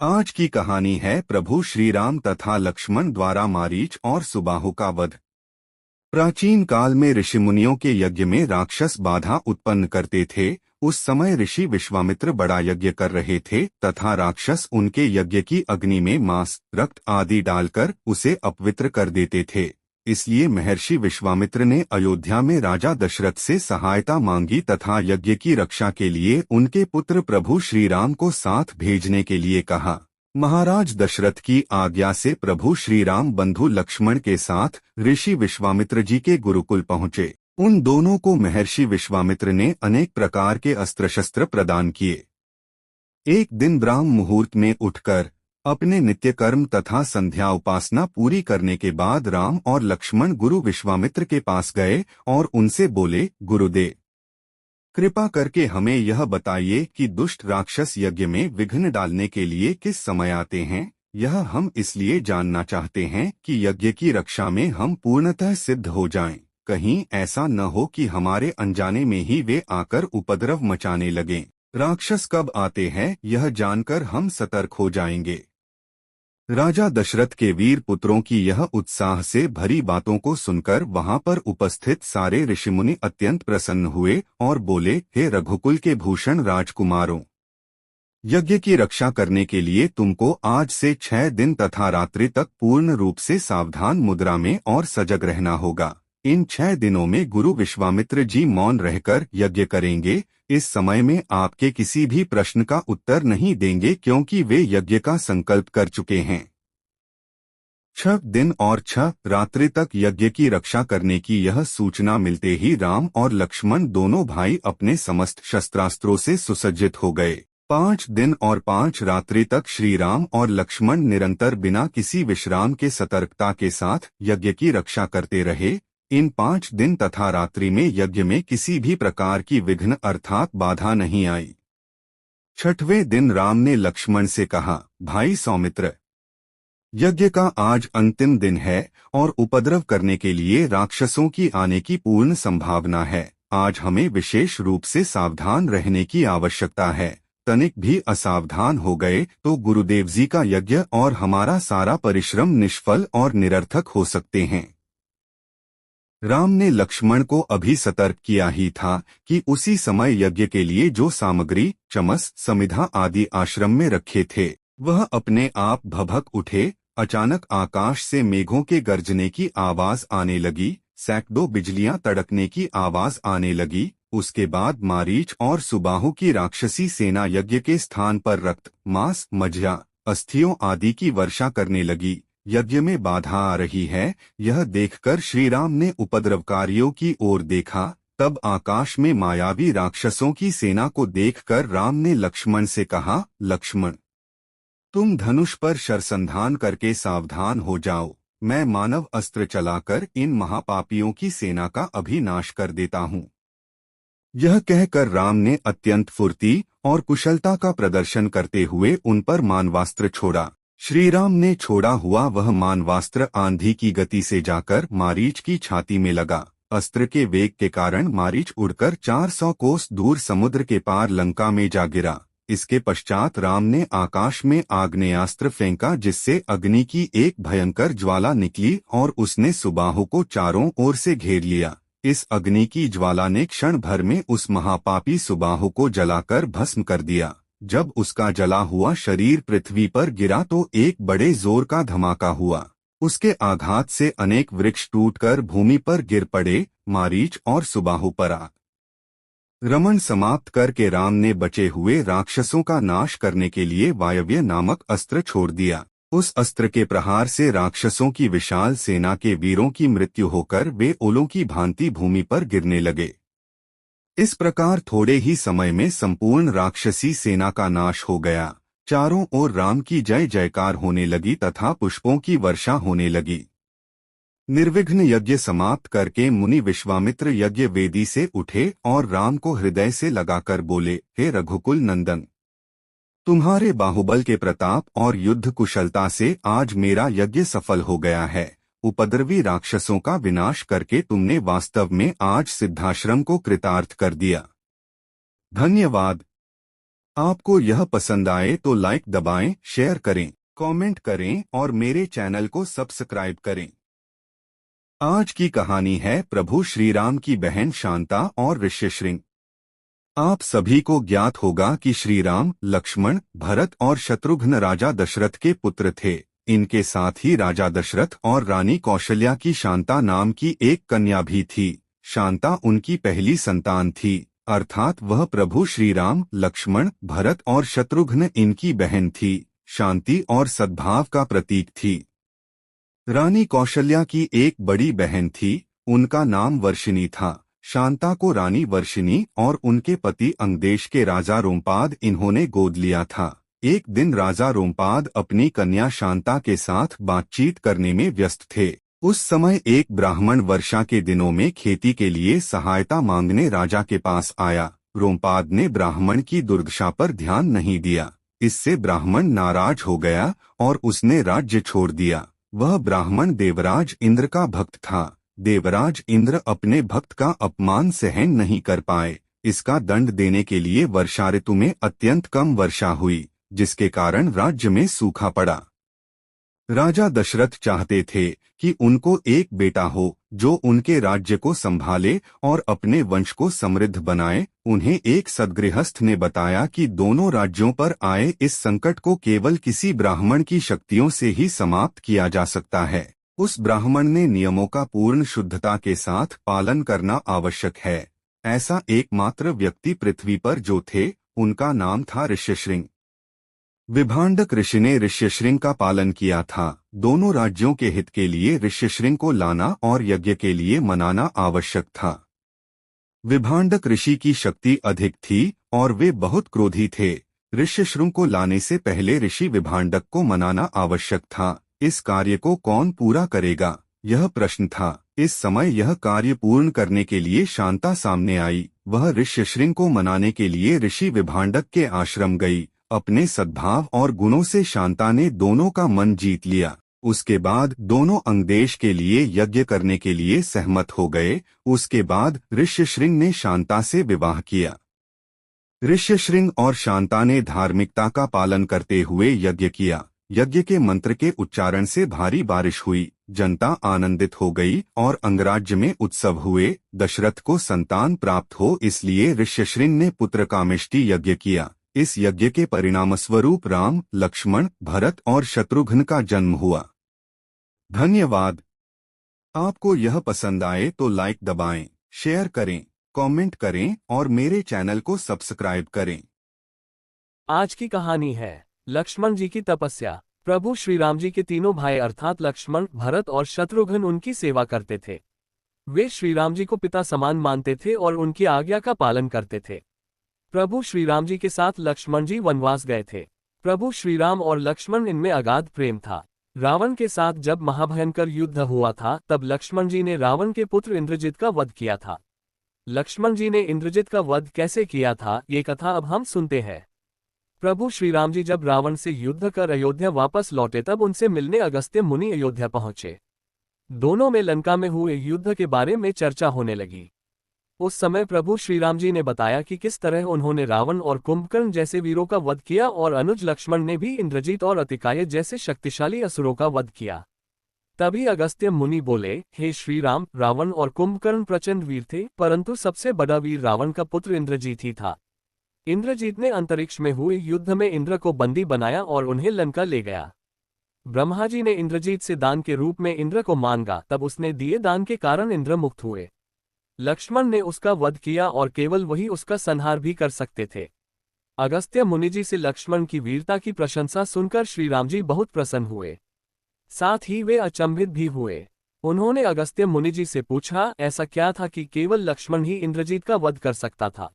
आज की कहानी है प्रभु श्री राम तथा लक्ष्मण द्वारा मारीच और सुबाहु का वध। प्राचीन काल में ऋषिमुनियों के यज्ञ में राक्षस बाधा उत्पन्न करते थे। उस समय ऋषि विश्वामित्र बड़ा यज्ञ कर रहे थे तथा राक्षस उनके यज्ञ की अग्नि में मांस, रक्त आदि डालकर उसे अपवित्र कर देते थे। इसलिए महर्षि विश्वामित्र ने अयोध्या में राजा दशरथ से सहायता मांगी तथा यज्ञ की रक्षा के लिए उनके पुत्र प्रभु श्री राम को साथ भेजने के लिए कहा। महाराज दशरथ की आज्ञा से प्रभु श्री राम बंधु लक्ष्मण के साथ ऋषि विश्वामित्र जी के गुरुकुल पहुँचे। उन दोनों को महर्षि विश्वामित्र ने अनेक प्रकार के अस्त्र शस्त्र प्रदान किए। एक दिन ब्राह्म मुहूर्त में उठकर अपने नित्य कर्म तथा संध्या उपासना पूरी करने के बाद राम और लक्ष्मण गुरु विश्वामित्र के पास गए और उनसे बोले, गुरुदेव, कृपा करके हमें यह बताइए कि दुष्ट राक्षस यज्ञ में विघ्न डालने के लिए किस समय आते हैं। यह हम इसलिए जानना चाहते हैं कि यज्ञ की रक्षा में हम पूर्णतः सिद्ध हो जाएं। कहीं ऐसा न हो कि हमारे अनजाने में ही वे आकर उपद्रव मचाने लगें। राक्षस कब आते हैं यह जानकर हम सतर्क हो जाएंगे। राजा दशरथ के वीर पुत्रों की यह उत्साह से भरी बातों को सुनकर वहां पर उपस्थित सारे ऋषिमुनि अत्यंत प्रसन्न हुए और बोले, हे रघुकुल के भूषण राजकुमारों, यज्ञ की रक्षा करने के लिए तुमको आज से 6 दिन तथा रात्रि तक पूर्ण रूप से सावधान मुद्रा में और सजग रहना होगा। इन 6 दिनों में गुरु विश्वामित्र जी मौन रहकर यज्ञ करेंगे। इस समय में आपके किसी भी प्रश्न का उत्तर नहीं देंगे क्योंकि वे यज्ञ का संकल्प कर चुके हैं। 6 दिन और 6 रात्रि तक यज्ञ की रक्षा करने की यह सूचना मिलते ही राम और लक्ष्मण दोनों भाई अपने समस्त शस्त्रास्त्रों से सुसज्जित हो गए। 5 दिन और 5 रात्रि तक श्री राम और लक्ष्मण निरंतर बिना किसी विश्राम के सतर्कता के साथ यज्ञ की रक्षा करते रहे। इन 5 दिन तथा रात्रि में यज्ञ में किसी भी प्रकार की विघ्न अर्थात बाधा नहीं आई। 6वें दिन राम ने लक्ष्मण से कहा, भाई सौमित्र, यज्ञ का आज अंतिम दिन है और उपद्रव करने के लिए राक्षसों की आने की पूर्ण संभावना है। आज हमें विशेष रूप से सावधान रहने की आवश्यकता है। तनिक भी असावधान हो गए तो गुरुदेव जी का यज्ञ और हमारा सारा परिश्रम निष्फल और निरर्थक हो सकते हैं। राम ने लक्ष्मण को अभी सतर्क किया ही था कि उसी समय यज्ञ के लिए जो सामग्री, चमस, समिधा आदि आश्रम में रखे थे वह अपने आप भभक उठे। अचानक आकाश से मेघों के गरजने की आवाज आने लगी, सैकड़ों बिजलियां तड़कने की आवाज आने लगी। उसके बाद मारीच और सुबाहु की राक्षसी सेना यज्ञ के स्थान पर रक्त, मांस, मज्जा, अस्थियों आदि की वर्षा करने लगी। यज्ञ में बाधा आ रही है, यह देखकर श्री राम ने उपद्रवकारियों की ओर देखा। तब आकाश में मायावी राक्षसों की सेना को देखकर राम ने लक्ष्मण से कहा, लक्ष्मण, तुम धनुष पर शरसंधान करके सावधान हो जाओ। मैं मानव अस्त्र चलाकर इन महापापियों की सेना का अभिनाश कर देता हूँ। यह कहकर राम ने अत्यंत फुर्ती और कुशलता का प्रदर्शन करते हुए उन पर मानवास्त्र छोड़ा। श्री राम ने छोड़ा हुआ वह मानवास्त्र आंधी की गति से जाकर मारीच की छाती में लगा। अस्त्र के वेग के कारण मारीच उड़कर 400 कोस दूर समुद्र के पार लंका में जा गिरा। इसके पश्चात राम ने आकाश में आग्नेयास्त्र फेंका जिससे अग्नि की एक भयंकर ज्वाला निकली और उसने सुबाहु को चारों ओर से घेर लिया। इस अग्नि की ज्वाला ने क्षण भर में उस महापापी सुबाहु को जलाकर भस्म कर दिया। जब उसका जला हुआ शरीर पृथ्वी पर गिरा तो एक बड़े जोर का धमाका हुआ। उसके आघात से अनेक वृक्ष टूटकर भूमि पर गिर पड़े। मारीच और सुबाहु पर रमण समाप्त करके राम ने बचे हुए राक्षसों का नाश करने के लिए वायव्य नामक अस्त्र छोड़ दिया। उस अस्त्र के प्रहार से राक्षसों की विशाल सेना के वीरों की मृत्यु होकर वे ओलों की भांति भूमि पर गिरने लगे। इस प्रकार थोड़े ही समय में संपूर्ण राक्षसी सेना का नाश हो गया। चारों ओर राम की जय जयकार होने लगी तथा पुष्पों की वर्षा होने लगी। निर्विघ्न यज्ञ समाप्त करके मुनि विश्वामित्र यज्ञ वेदी से उठे और राम को हृदय से लगाकर बोले, हे रघुकुल नंदन, तुम्हारे बाहुबल के प्रताप और युद्ध कुशलता से आज मेरा यज्ञ सफल हो गया है। उपद्रवी राक्षसों का विनाश करके तुमने वास्तव में आज सिद्धाश्रम को कृतार्थ कर दिया। धन्यवाद। आपको यह पसंद आए तो लाइक दबाएं, शेयर करें, कमेंट करें और मेरे चैनल को सब्सक्राइब करें। आज की कहानी है प्रभु श्री राम की बहन शांता और ऋष्यशृंग। आप सभी को ज्ञात होगा कि श्री राम, लक्ष्मण, भरत और शत्रुघ्न राजा दशरथ के पुत्र थे। इनके साथ ही राजा दशरथ और रानी कौशल्या की शांता नाम की एक कन्या भी थी। शांता उनकी पहली संतान थी, अर्थात वह प्रभु श्री राम, लक्ष्मण, भरत और शत्रुघ्न इनकी बहन थी। शांति और सद्भाव का प्रतीक थी। रानी कौशल्या की एक बड़ी बहन थी, उनका नाम वर्षिणी था। शांता को रानी वर्षिणी और उनके पति अंगदेश के राजा रोमपाद इन्होंने गोद लिया था। एक दिन राजा रोमपाद अपनी कन्या शांता के साथ बातचीत करने में व्यस्त थे। उस समय एक ब्राह्मण वर्षा के दिनों में खेती के लिए सहायता मांगने राजा के पास आया। रोमपाद ने ब्राह्मण की दुर्दशा पर ध्यान नहीं दिया। इससे ब्राह्मण नाराज हो गया और उसने राज्य छोड़ दिया। वह ब्राह्मण देवराज इंद्र का भक्त था। देवराज इंद्र अपने भक्त का अपमान सहन नहीं कर पाए। इसका दंड देने के लिए वर्षा ऋतु में अत्यंत कम वर्षा हुई, जिसके कारण राज्य में सूखा पड़ा। राजा दशरथ चाहते थे कि उनको एक बेटा हो जो उनके राज्य को संभाले और अपने वंश को समृद्ध बनाए। उन्हें एक सद्गृहस्थ ने बताया कि दोनों राज्यों पर आए इस संकट को केवल किसी ब्राह्मण की शक्तियों से ही समाप्त किया जा सकता है। उस ब्राह्मण ने नियमों का पूर्ण शुद्धता के साथ पालन करना आवश्यक है। ऐसा एकमात्र व्यक्ति पृथ्वी पर जो थे, उनका नाम था ऋष्यशृंग। विभांडक ऋषि ने ऋष्यशृंग का पालन किया था। दोनों राज्यों के हित के लिए ऋष्यशृंग को लाना और यज्ञ के लिए मनाना आवश्यक था। विभांडक ऋषि की शक्ति अधिक थी और वे बहुत क्रोधी थे। ऋष्यशृंग को लाने से पहले ऋषि विभांडक को मनाना आवश्यक था। इस कार्य को कौन पूरा करेगा, यह प्रश्न था। इस समय यह कार्य पूर्ण करने के लिए शांता सामने आई। वह ऋष्यशृंग को मनाने के लिए ऋषि विभांडक के आश्रम गई। अपने सद्भाव और गुणों से शांता ने दोनों का मन जीत लिया। उसके बाद दोनों अंगदेश के लिए यज्ञ करने के लिए सहमत हो गए। उसके बाद ऋष्यशृंग ने शांता से विवाह किया। ऋष्यशृंग और शांता ने धार्मिकता का पालन करते हुए यज्ञ किया। यज्ञ के मंत्र के उच्चारण से भारी बारिश हुई। जनता आनंदित हो गई और अंगराज्य में उत्सव हुए। दशरथ को संतान प्राप्त हो, इसलिए ऋष्यशृंग ने पुत्र कामेष्टि यज्ञ किया। इस यज्ञ के परिणामस्वरूप राम, लक्ष्मण, भरत और शत्रुघ्न का जन्म हुआ। धन्यवाद। आपको यह पसंद आए तो लाइक दबाएं, शेयर करें, कमेंट करें और मेरे चैनल को सब्सक्राइब करें। आज की कहानी है लक्ष्मण जी की तपस्या। प्रभु श्री राम जी के तीनों भाई अर्थात लक्ष्मण, भरत और शत्रुघ्न उनकी सेवा करते थे। वे श्री राम जी को पिता समान मानते थे और उनकी आज्ञा का पालन करते थे। प्रभु श्री राम जी के साथ लक्ष्मण जी वनवास गए थे। प्रभु श्री राम और लक्ष्मण इनमें अगाध प्रेम था। रावण के साथ जब महाभयंकर युद्ध हुआ था, तब लक्ष्मण जी ने रावण के पुत्र इंद्रजित का वध किया था। लक्ष्मण जी ने इंद्रजित का वध कैसे किया था, ये कथा अब हम सुनते हैं। प्रभु श्री राम जी जब रावण से युद्ध कर अयोध्या वापस लौटे, तब उनसे मिलने अगस्त्य मुनि अयोध्या पहुंचे। दोनों में लंका में हुए युद्ध के बारे में चर्चा होने लगी। उस समय प्रभु श्री राम जी ने बताया कि किस तरह उन्होंने रावण और कुंभकर्ण जैसे वीरों का वध किया और अनुज लक्ष्मण ने भी इंद्रजीत और अतिकाय जैसे शक्तिशाली असुरों का वध किया। तभी अगस्त्य मुनि बोले, हे श्री राम, रावण और कुंभकर्ण प्रचंड वीर थे, परंतु सबसे बड़ा वीर रावण का पुत्र इंद्रजीत ही था। इंद्रजीत ने अंतरिक्ष में हुए युद्ध में इंद्र को बंदी बनाया और उन्हें लंका ले गया। ब्रह्मा जी ने इंद्रजीत से दान के रूप में इंद्र को मांगा, तब उसने दिए दान के कारण इंद्र मुक्त हुए। लक्ष्मण ने उसका वध किया और केवल वही उसका संहार भी कर सकते थे। अगस्त्य मुनिजी से लक्ष्मण की वीरता की प्रशंसा सुनकर श्री राम जी बहुत प्रसन्न हुए। साथ ही वे अचंभित भी हुए। उन्होंने अगस्त्य मुनिजी से पूछा, ऐसा क्या था कि केवल लक्ष्मण ही इंद्रजीत का वध कर सकता था।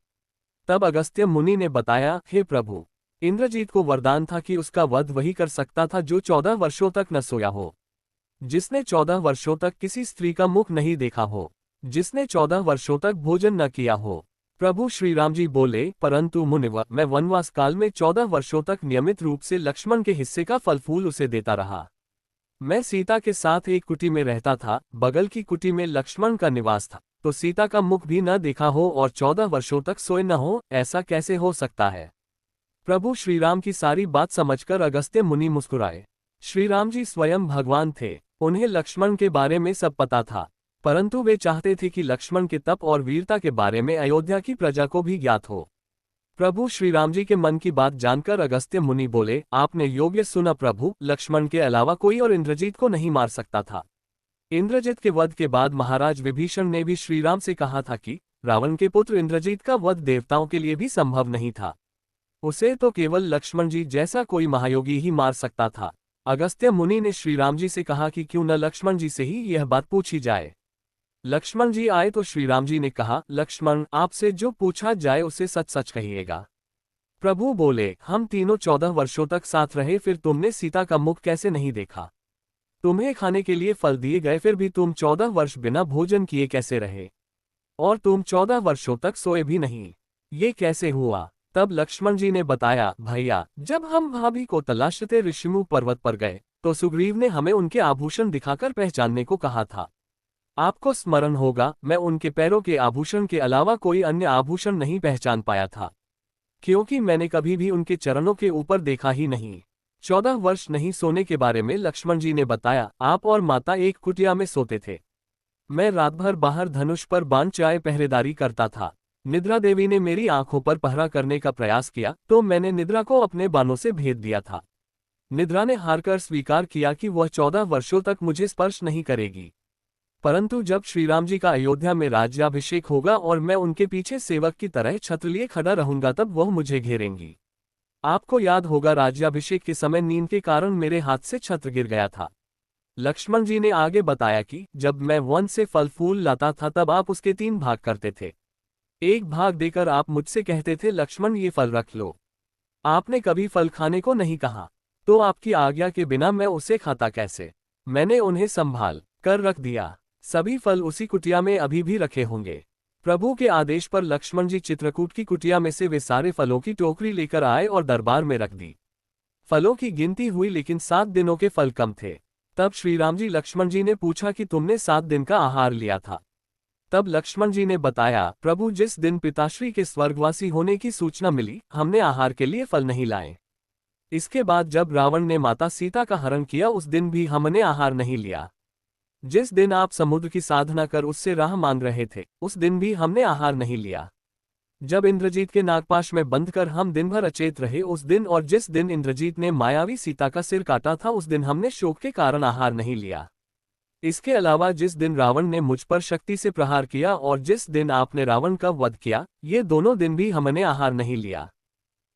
तब अगस्त्य मुनि ने बताया, हे प्रभु, इंद्रजीत को वरदान था कि उसका वध वही कर सकता था जो 14 वर्षों तक न सोया हो, जिसने 14 वर्षों तक किसी स्त्री का मुख नहीं देखा हो, जिसने 14 वर्षों तक भोजन न किया हो। प्रभु श्री राम जी बोले, परंतु मुनिवर, मैं वनवास काल में 14 वर्षों तक नियमित रूप से लक्ष्मण के हिस्से का फल फूल उसे देता रहा। मैं सीता के साथ एक कुटी में रहता था। बगल की कुटी में लक्ष्मण का निवास था, तो सीता का मुख भी न देखा हो और 14 वर्षों तक सोए न हो, ऐसा कैसे हो सकता है। प्रभु श्रीराम की सारी बात समझकर अगस्त्य मुनि मुस्कुराए। श्रीराम जी स्वयं भगवान थे, उन्हें लक्ष्मण के बारे में सब पता था, परंतु वे चाहते थे कि लक्ष्मण के तप और वीरता के बारे में अयोध्या की प्रजा को भी ज्ञात हो। प्रभु श्रीराम जी के मन की बात जानकर अगस्त्य मुनि बोले, आपने योग्य सुना प्रभु, लक्ष्मण के अलावा कोई और इंद्रजीत को नहीं मार सकता था। इंद्रजित के वध के बाद महाराज विभीषण ने भी श्रीराम से कहा था कि रावण के पुत्र इंद्रजीत का वध देवताओं के लिए भी संभव नहीं था, उसे तो केवल लक्ष्मण जी जैसा कोई महायोगी ही मार सकता था। अगस्त्य मुनि ने श्रीराम जी से कहा कि क्यों न लक्ष्मण जी से ही यह बात पूछी जाए। लक्ष्मण जी आए तो श्रीराम जी ने कहा, लक्ष्मण, आपसे जो पूछा जाए उसे सच सच कहिएगा। प्रभु बोले, हम तीनों 14 वर्षों तक साथ रहे, फिर तुमने सीता का मुख कैसे नहीं देखा? तुम्हें खाने के लिए फल दिए गए, फिर भी तुम 14 वर्ष बिना भोजन किए कैसे रहे? और तुम 14 वर्षों तक सोए भी नहीं, ये कैसे हुआ? तब लक्ष्मण जी ने बताया, भैया, जब हम भाभी को तलाशते ऋषिमुख पर्वत पर गए तो सुग्रीव ने हमें उनके आभूषण दिखाकर पहचानने को कहा था। आपको स्मरण होगा, मैं उनके पैरों के आभूषण के अलावा कोई अन्य आभूषण नहीं पहचान पाया था, क्योंकि मैंने कभी भी उनके चरणों के ऊपर देखा ही नहीं। 14 वर्ष नहीं सोने के बारे में लक्ष्मण जी ने बताया, आप और माता एक कुटिया में सोते थे। मैं रात भर बाहर धनुष पर बाण चाहे पहरेदारी करता था। निद्रा देवी ने मेरी आंखों पर पहरा करने का प्रयास किया तो मैंने निद्रा को अपने बाणों से भेद दिया था। निद्रा ने हारकर स्वीकार किया कि वह 14 वर्षों तक मुझे स्पर्श नहीं करेगी, परंतु जब श्रीराम जी का अयोध्या में राज्याभिषेक होगा और मैं उनके पीछे सेवक की तरह छत्र लिए खड़ा रहूंगा, तब वह मुझे घेरेंगी। आपको याद होगा, राज्याभिषेक के समय नींद के कारण मेरे हाथ से छत्र गिर गया था। लक्ष्मण जी ने आगे बताया कि जब मैं वन से फल फूल लाता था तब आप उसके 3 भाग करते थे। एक भाग देकर आप मुझसे कहते थे, लक्ष्मण ये फल रख लो। आपने कभी फल खाने को नहीं कहा, तो आपकी आज्ञा के बिना मैं उसे खाता कैसे? मैंने उन्हें संभाल कर रख दिया। सभी फल उसी कुटिया में अभी भी रखे होंगे। प्रभु के आदेश पर लक्ष्मण जी चित्रकूट की कुटिया में से वे सारे फलों की टोकरी लेकर आए और दरबार में रख दी। फलों की गिनती हुई, लेकिन 7 दिनों के फल कम थे। तब श्रीराम जी लक्ष्मण जी ने पूछा कि तुमने 7 दिन का आहार लिया था? तब लक्ष्मण जी ने बताया, प्रभु, जिस दिन पिताश्री के स्वर्गवासी होने की सूचना मिली, हमने आहार के लिए फल नहीं लाए। इसके बाद जब रावण ने माता सीता का हरण किया, उस दिन भी हमने आहार नहीं लिया। जिस दिन आप समुद्र की साधना कर उससे राह मांग रहे थे, उस दिन भी हमने आहार नहीं लिया। जब इंद्रजीत के नागपाश में बंद कर हम दिन भर अचेत रहे, उस दिन, और जिस दिन इंद्रजीत ने मायावी सीता का सिर काटा था, उस दिन हमने शोक के कारण आहार नहीं लिया। इसके अलावा जिस दिन रावण ने मुझ पर शक्ति से प्रहार किया और जिस दिन आपने रावण का वध किया, ये दोनों दिन भी हमने आहार नहीं लिया।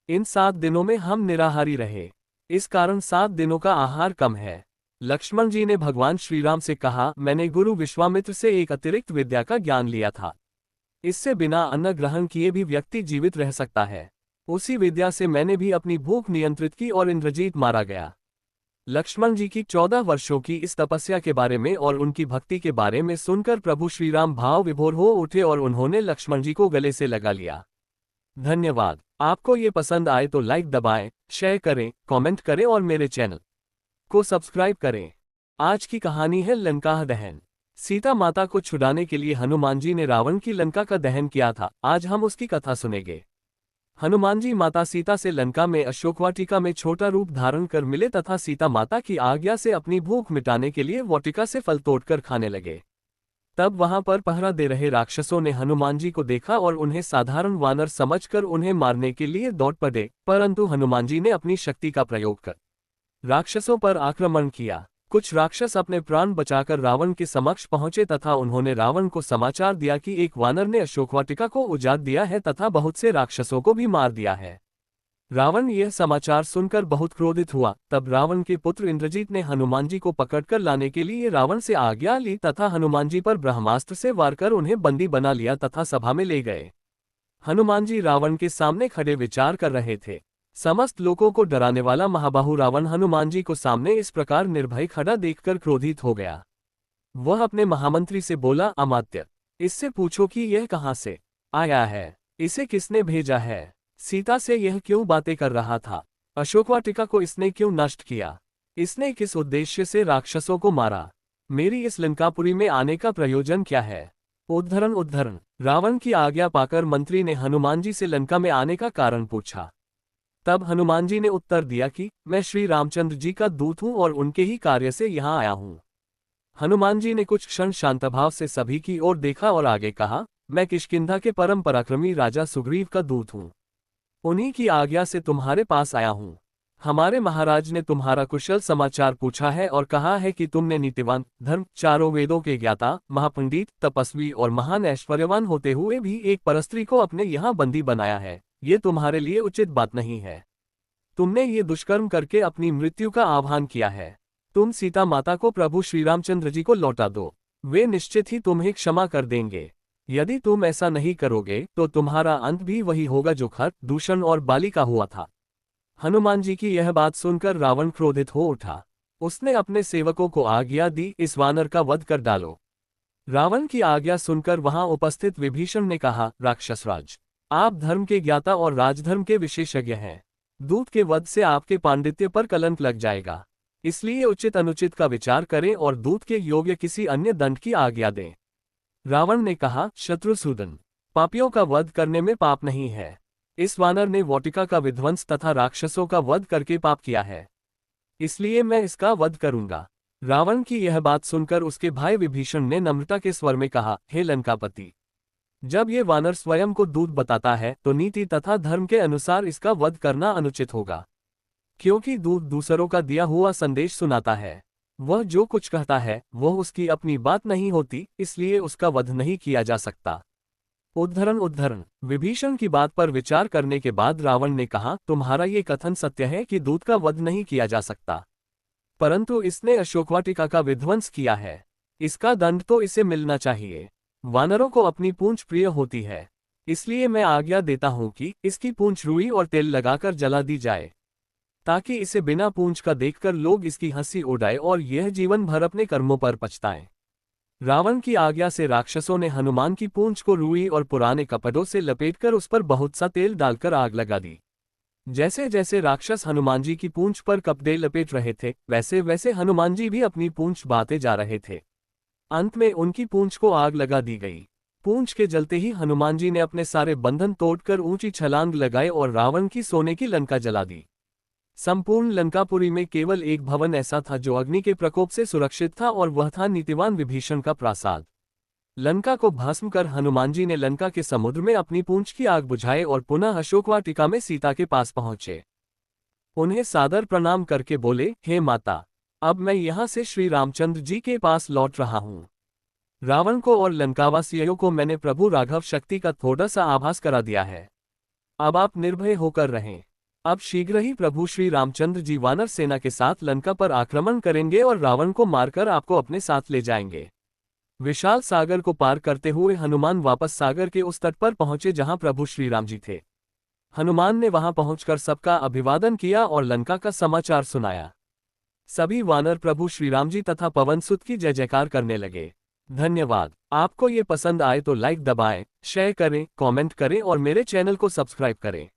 इन 7 दिनों में हम निराहारी रहे, इस कारण 7 दिनों का आहार कम है। लक्ष्मण जी ने भगवान श्रीराम से कहा, मैंने गुरु विश्वामित्र से एक अतिरिक्त विद्या का ज्ञान लिया था। इससे बिना अन्न ग्रहण किए भी व्यक्ति जीवित रह सकता है। उसी विद्या से मैंने भी अपनी भूख नियंत्रित की और इंद्रजीत मारा गया। लक्ष्मण जी की 14 वर्षों की इस तपस्या के बारे में और उनकी भक्ति के बारे में सुनकर प्रभु श्रीराम भाव विभोर हो उठे और उन्होंने लक्ष्मण जी को गले से लगा लिया। धन्यवाद। आपको ये पसंद आए तो लाइक दबाएं, शेयर करें, कमेंट करें और मेरे चैनल को सब्सक्राइब करें। आज की कहानी है लंका दहन। सीता माता को छुड़ाने के लिए हनुमान जी ने रावण की लंका का दहन किया था। आज हम उसकी कथा सुनेंगे। हनुमान जी माता सीता से लंका में अशोकवाटिका में छोटा रूप धारण कर मिले तथा सीता माता की आज्ञा से अपनी भूख मिटाने के लिए वाटिका से फल तोड़कर खाने लगे। तब वहां पर पहरा दे रहे राक्षसों ने हनुमान जी को देखा और उन्हें साधारण वानर समझकर उन्हें मारने के लिए दौड़ पड़े, परंतु हनुमान जी ने अपनी शक्ति का प्रयोग कर राक्षसों पर आक्रमण किया। कुछ राक्षस अपने प्राण बचाकर रावण के समक्ष पहुंचे तथा उन्होंने रावण को समाचार दिया कि एक वानर ने अशोकवाटिका को उजाड़ दिया है तथा बहुत से राक्षसों को भी मार दिया है। रावण यह समाचार सुनकर बहुत क्रोधित हुआ। तब रावण के पुत्र इंद्रजीत ने हनुमान जी को पकड़कर लाने के लिए रावण से आज्ञा ली तथा हनुमान जी पर ब्रह्मास्त्र से वार कर उन्हें बंदी बना लिया तथा सभा में ले गए। हनुमान जी रावण के सामने खड़े विचार कर रहे थे। समस्त लोगों को डराने वाला महाबाहु रावण हनुमान जी को सामने इस प्रकार निर्भय खड़ा देखकर क्रोधित हो गया। वह अपने महामंत्री से बोला, अमात्य, इससे पूछो कि यह कहाँ से आया है, इसे किसने भेजा है, सीता से यह क्यों बातें कर रहा था, अशोकवाटिका को इसने क्यों नष्ट किया, इसने किस उद्देश्य से राक्षसों को मारा, मेरी इस लंकापुरी में आने का प्रयोजन क्या है। उद्धरण उद्धरण। रावण की आज्ञा पाकर मंत्री ने हनुमान जी से लंका में आने का कारण पूछा। तब हनुमान जी ने उत्तर दिया कि मैं श्री रामचंद्र जी का दूत हूं और उनके ही कार्य से यहाँ आया हूं। हनुमान जी ने कुछ क्षण शांतभाव से सभी की ओर देखा और आगे कहा, मैं किष्किंधा के परम पराक्रमी राजा सुग्रीव का दूत हूं। उन्हीं की आज्ञा से तुम्हारे पास आया हूं। हमारे महाराज ने तुम्हारा कुशल समाचार पूछा है और कहा है कि तुमने नीतिवान, धर्म, चारों वेदों के ज्ञाता, महापंडित, तपस्वी और महान ऐश्वर्यवान होते हुए भी एक परस्त्री को अपने यहाँ बंदी बनाया है। ये तुम्हारे लिए उचित बात नहीं है। तुमने ये दुष्कर्म करके अपनी मृत्यु का आह्वान किया है। तुम सीता माता को प्रभु श्री रामचंद्र जी को लौटा दो, वे निश्चित ही तुम्हें क्षमा कर देंगे। यदि तुम ऐसा नहीं करोगे तो तुम्हारा अंत भी वही होगा जो खर, दूषण और बाली का हुआ था। हनुमान जी की यह बात सुनकर रावण क्रोधित हो उठा। उसने अपने सेवकों को आज्ञा दी, इस वानर का वध कर डालो। रावण की आज्ञा सुनकर वहां उपस्थित विभीषण ने कहा, राक्षसराज, आप धर्म के ज्ञाता और राजधर्म के विशेषज्ञ हैं। दूत के वध से आपके पांडित्य पर कलंक लग जाएगा, इसलिए उचित अनुचित का विचार करें और दूत के योग्य किसी अन्य दंड की आज्ञा दें। रावण ने कहा, शत्रुसूदन, पापियों का वध करने में पाप नहीं है। इस वानर ने वाटिका का विध्वंस तथा राक्षसों का वध करके पाप किया है, इसलिए मैं इसका वध करूंगा। रावण की यह बात सुनकर उसके भाई विभीषण ने नम्रता के स्वर में कहा, हे लंकापति, जब ये वानर स्वयं को दूत बताता है तो नीति तथा धर्म के अनुसार इसका वध करना अनुचित होगा, क्योंकि दूत दूसरों का दिया हुआ संदेश सुनाता है। वह जो कुछ कहता है वह उसकी अपनी बात नहीं होती, इसलिए उसका वध नहीं किया जा सकता। उद्धरण विभीषण की बात पर विचार करने के बाद रावण ने कहा, तुम्हारा ये कथन सत्य है कि दूत का वध नहीं किया जा सकता, परंतु इसने अशोकवाटिका का विध्वंस किया है, इसका दंड तो इसे मिलना चाहिए। वानरों को अपनी पूंछ प्रिय होती है, इसलिए मैं आज्ञा देता हूं कि इसकी पूंछ रुई और तेल लगाकर जला दी जाए, ताकि इसे बिना पूंछ का देखकर लोग इसकी हंसी उड़ाए और यह जीवन भर अपने कर्मों पर पछताएं। रावण की आज्ञा से राक्षसों ने हनुमान की पूंछ को रुई और पुराने कपड़ों से लपेटकर उस पर बहुत सा तेल डालकर आग लगा दी। जैसे जैसे राक्षस हनुमान जी की पूंछ पर कपड़े लपेट रहे थे, वैसे वैसे हनुमान जी भी अपनी पूंछ बांधे जा रहे थे। अंत में उनकी पूंछ को आग लगा दी गई। पूंछ के जलते ही हनुमान जी ने अपने सारे बंधन तोड़कर ऊंची छलांग लगाए और रावण की सोने की लंका जला दी। संपूर्ण लंकापुरी में केवल एक भवन ऐसा था जो अग्नि के प्रकोप से सुरक्षित था, और वह था नीतिवान विभीषण का प्रासाद। लंका को भस्म कर हनुमान जी ने लंका के समुद्र में अपनी पूंछ की आग बुझाए और पुनः अशोकवाटिका में सीता के पास पहुंचे। उन्हें सादर प्रणाम करके बोले, हे माता, अब मैं यहाँ से श्री रामचंद्र जी के पास लौट रहा हूँ। रावण को और लंकावासियों को मैंने प्रभु राघव शक्ति का थोड़ा सा आभास करा दिया है। अब आप निर्भय होकर रहें। अब शीघ्र ही प्रभु श्री रामचंद्र जी वानर सेना के साथ लंका पर आक्रमण करेंगे और रावण को मारकर आपको अपने साथ ले जाएंगे। विशाल सागर को पार करते हुए हनुमान वापस सागर के उस तट पर पहुंचे जहां प्रभु श्री राम जी थे। हनुमान ने वहां पहुंचकर सबका अभिवादन किया और लंका का समाचार सुनाया। सभी वानर प्रभु श्री राम जी तथा पवन सुत की जय जयकार करने लगे। धन्यवाद। आपको ये पसंद आए तो लाइक दबाएं, शेयर करें, कमेंट करें और मेरे चैनल को सब्सक्राइब करें।